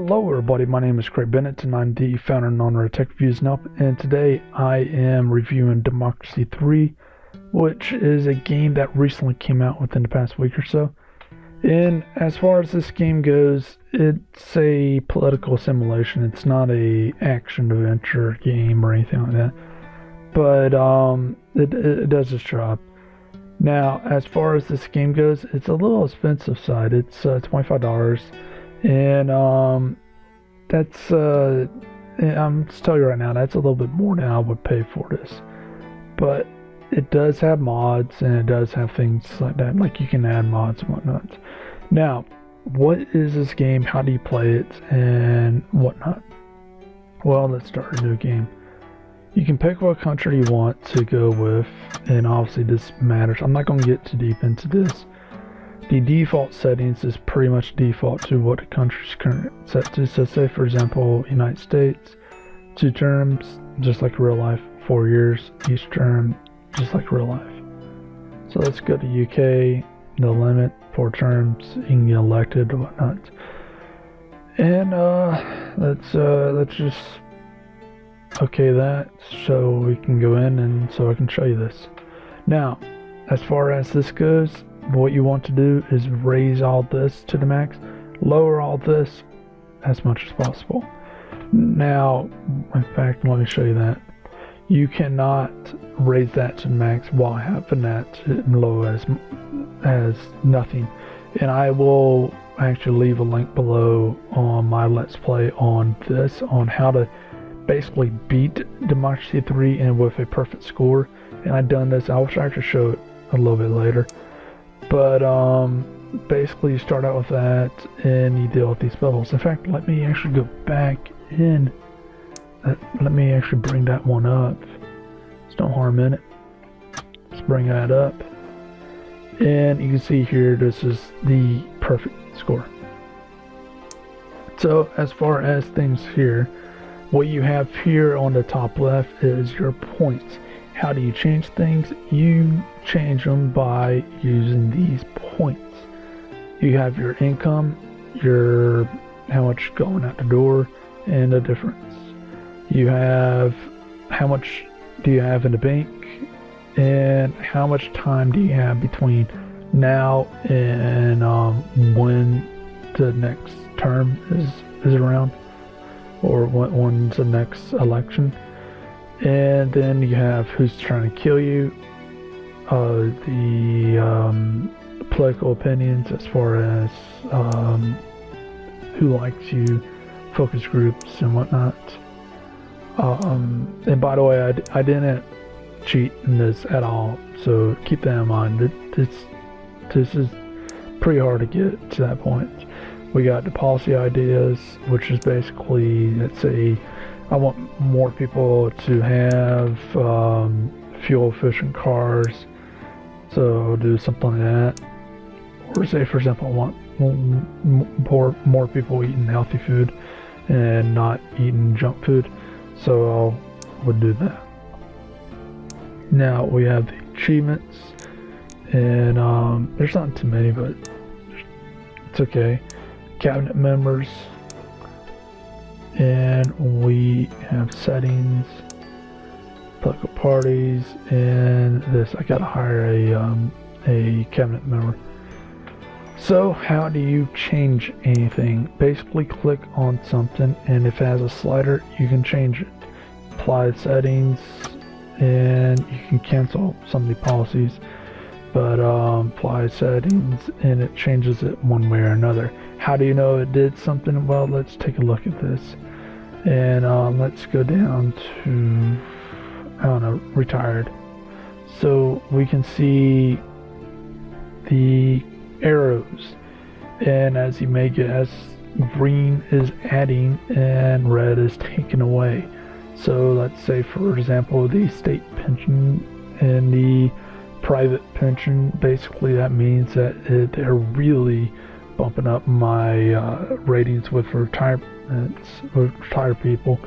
Hello everybody, my name is Craig Bennett and I'm the founder and owner of Tech Reviews and Up, and today I am reviewing Democracy 3, which is a game that recently came out within the past week or so. And as far as this game goes, it's a political simulation. It's not a action adventure game or anything like that, but it does its job. Now, as far as this game goes, it's a little expensive side. It's $25. And that's I'm just telling you right now, that's a little bit more than I would pay for this. But it does have mods, and it does have things like that, like you can add mods and whatnot. Now, what is this game? How do you play it, and whatnot? Well, let's start a new game. You can pick what country you want to go with, and obviously this matters. I'm not going to get too deep into this. The default settings is pretty much default to what the country's currently set to. So say for example, United States, 2 terms, just like real life, 4 years, each term, just like real life. So let's go to UK, the limit, 4 terms, you can get elected or whatnot. And let's just okay that so we can go in and so I can show you this. Now, as far as this goes, what you want to do is raise all this to the max, lower all this as much as possible. Now, in fact, let me show you that. You cannot raise that to the max while having that low as nothing. And I will actually leave a link below on my Let's Play on this, on how to basically beat Democracy 3 and with a perfect score. And I've done this. I wish I could show it a little bit later. But basically you start out with that and you deal with these bubbles. In fact, let me actually go back in. Let me actually bring that one up. There's no harm in it. Let's bring that up. And you can see here, this is the perfect score. So as far as things here, what you have here on the top left is your points. How do you change things? You change them by using these points. You have your income, your how much going out the door, and the difference. You have how much do you have in the bank, and how much time do you have between now and when the next term is around, or when's the next election. And then you have who's trying to kill you, the political opinions as far as who likes you, focus groups and whatnot. And by the way, I didn't cheat in this at all, so keep that in mind. This is pretty hard to get to that point. We got the policy ideas, which is basically, let's say, I want more people to have fuel efficient cars, so do something like that. Or say for example, I want more people eating healthy food and not eating junk food, so I would do that. Now we have the achievements, and there's not too many, but it's okay. Cabinet members. And we have settings, political parties, and this. I gotta hire a cabinet member. So how do you change anything? Basically click on something, and if it has a slider, you can change it. Apply settings, and you can cancel some of the policies, but apply settings and it changes it one way or another. How do you know it did something? Well, let's take a look at this. And let's go down to, I don't know, retired. So we can see the arrows, and as you make it, as green is adding and red is taken away. So let's say for example the state pension and the private pension, basically that means that they're really bumping up my ratings with retired people,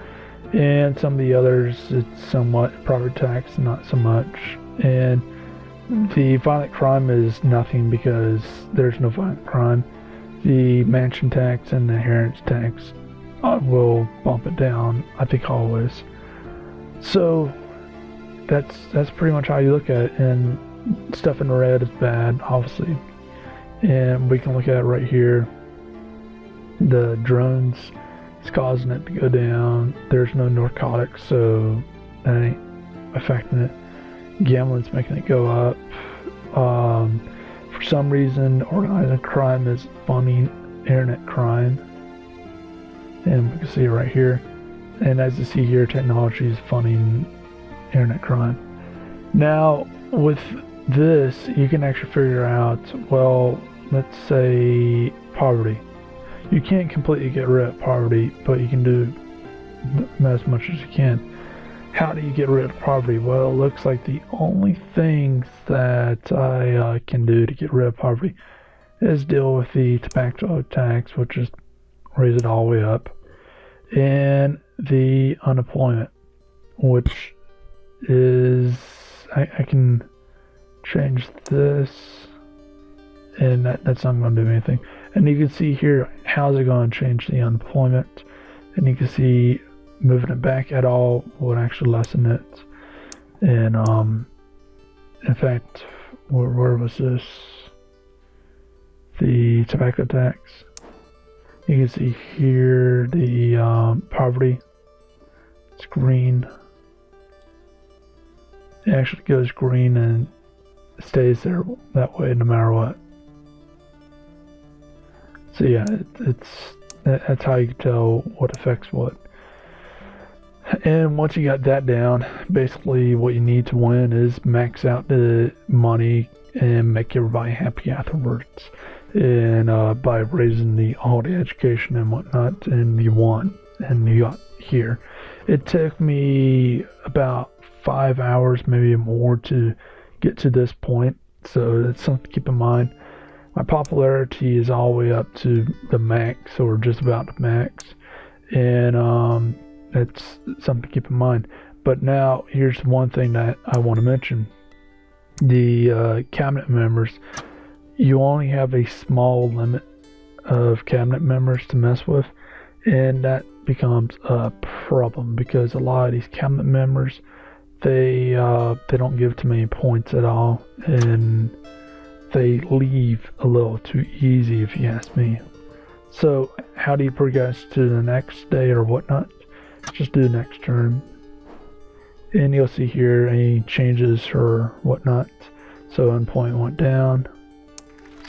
and some of the others it's somewhat property tax, not so much. And the violent crime is nothing because there's no violent crime. The mansion tax and the inheritance tax I will bump it down, I think always. So that's pretty much how you look at it, and stuff in red is bad, obviously. And we can look at it right here. The drones is causing it to go down. There's no narcotics, so that ain't affecting it. Gambling's making it go up. For some reason, organized crime is funding internet crime, and we can see it right here. And as you see here, technology is funding internet crime. Now, with this, you can actually figure out, well, let's say poverty. You can't completely get rid of poverty, but you can do as much as you can. How do you get rid of poverty? Well, it looks like the only things that I can do to get rid of poverty is deal with the tobacco tax, which is raise it all the way up, and the unemployment, which is, I can change this, and that's not going to do anything. And you can see here, how's it going to change the unemployment? And you can see moving it back at all would actually lessen it. And in fact, where was this? The tobacco tax. You can see here the poverty. It's green. It actually goes green and stays there that way no matter what. So yeah, that's how you can tell what affects what. And once you got that down, basically what you need to win is max out the money and make everybody happy afterwards. And by raising all the education and whatnot, and you won, and you got here. It took me about 5 hours, maybe more, to get to this point. So that's something to keep in mind. My popularity is all the way up to the max, or just about the max, and that's something to keep in mind. But now, here's one thing that I want to mention. The cabinet members, you only have a small limit of cabinet members to mess with, and that becomes a problem because a lot of these cabinet members, they don't give too many points at all, and they leave a little too easy, if you ask me. So how do you progress to the next day or whatnot? Just do next turn, and you'll see here any changes or whatnot. So unemployment went down.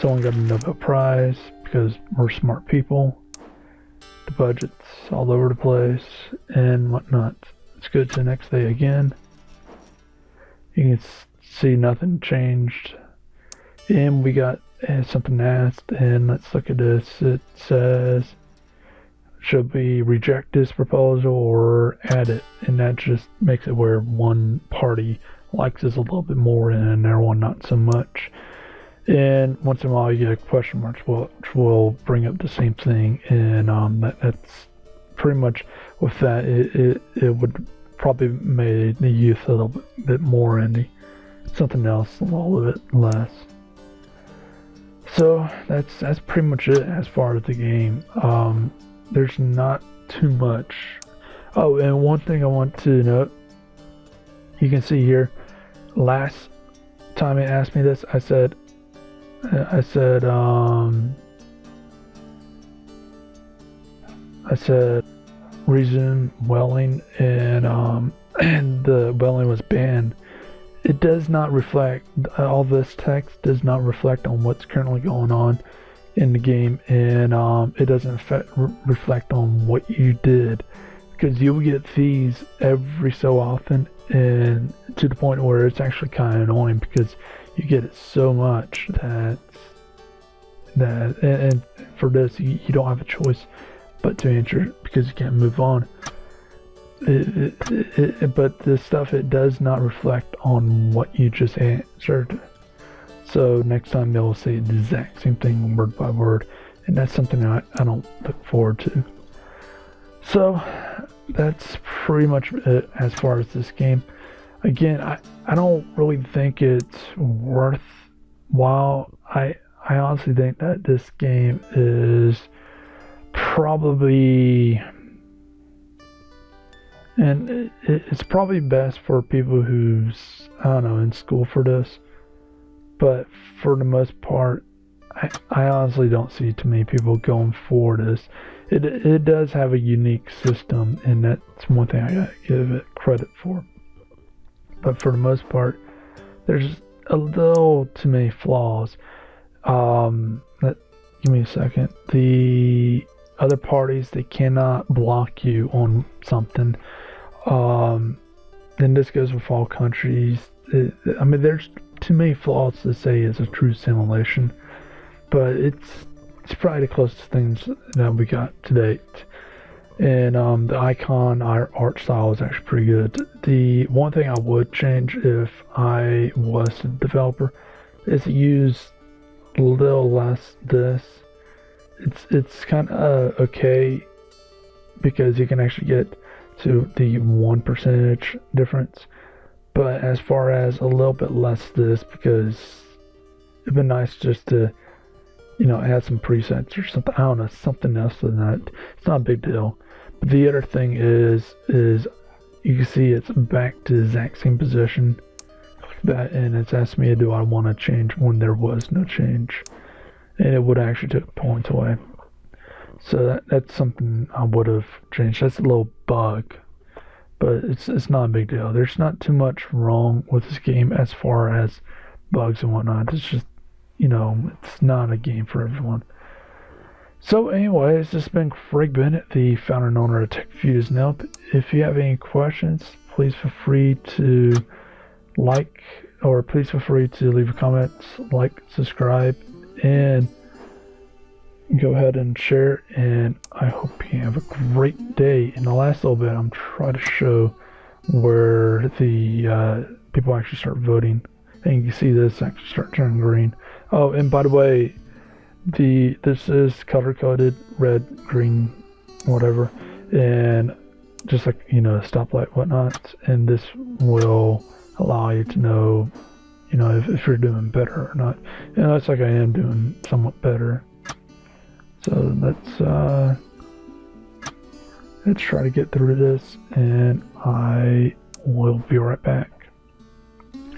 Someone got a Nobel Prize because we're smart people. The budget's all over the place and whatnot. Let's go to the next day again. You can see nothing changed. And we got something asked, and let's look at this. It says, should we reject this proposal or add it? And that just makes it where one party likes this a little bit more and another one not so much. And once in a while you get a question mark, which will bring up the same thing. And that's pretty much with that. It would probably make the youth a little bit more and something else a little bit less. So that's pretty much it as far as the game. There's not too much. Oh, and one thing I want to note, you can see here, last time it asked me this, I said resume welling, and the welling was banned. It does not reflect, all this text does not reflect on what's currently going on in the game, and it doesn't reflect on what you did, because you'll get these every so often, and to the point where it's actually kind of annoying because you get it so much that and for this you don't have a choice but to answer it because you can't move on. But this stuff, it does not reflect on what you just answered. So next time they'll say the exact same thing word by word, and that's something I don't look forward to. So that's pretty much it as far as this game. Again, I don't really think it's worthwhile. I honestly think that this game is probably And it's probably best for people who's, I don't know, in school for this. But for the most part, I honestly don't see too many people going for this. It does have a unique system, and that's one thing I gotta give it credit for. But for the most part, there's a little too many flaws. Give me a second. The other parties, they cannot block you on something. And this goes with all countries. I mean, there's too many flaws to say it's a true simulation, but it's probably the closest things that we got to date. And the icon, our art style is actually pretty good. The one thing I would change if I was a developer is to use a little less this. It's kind of okay because you can actually get to the 1% difference. But as far as a little bit less this, because it'd be nice just to, add some presets or something. I don't know, something else than that. It's not a big deal. But the other thing is you can see it's back to the exact same position. Click that, and it's asking me, do I want to change when there was no change? And it would actually take points away. So that's something I would have changed. That's a little bug, but it's not a big deal. There's not too much wrong with this game as far as bugs and whatnot. It's just, it's not a game for everyone. So anyways, this has been Craig Bennett, the founder and owner of TechFuse Nelp. If you have any questions, please feel free to please feel free to leave a comment, like, subscribe, and go ahead and share. And I hope you have a great day. In the last little bit, I'm trying to show where the people actually start voting. And you can see this actually start turning green. Oh, and by the way, this is color coded, red, green, whatever, and just like stoplight, whatnot. And this will allow you to know, if you're doing better or not. And it looks like I am doing somewhat better. So let's try to get through this, and I will be right back.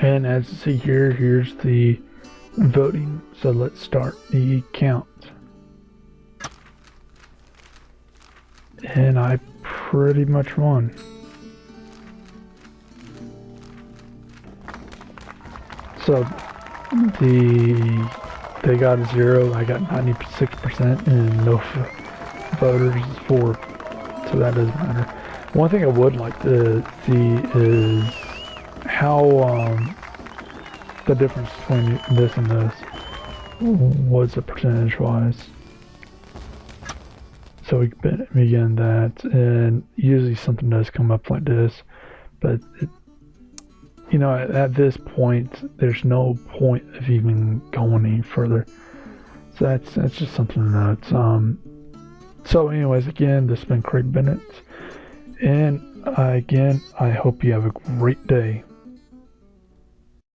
And as you see here, here's the voting. So let's start the count. And I pretty much won. So they got a 0, I got 96%, and no voters for, so that doesn't matter. One thing I would like to see is how the difference between this and this was percentage wise. So we begin that, and usually something does come up like this, but at this point, there's no point of even going any further. So that's just something to note. So anyways, again, this has been Craig Bennett, and I hope you have a great day.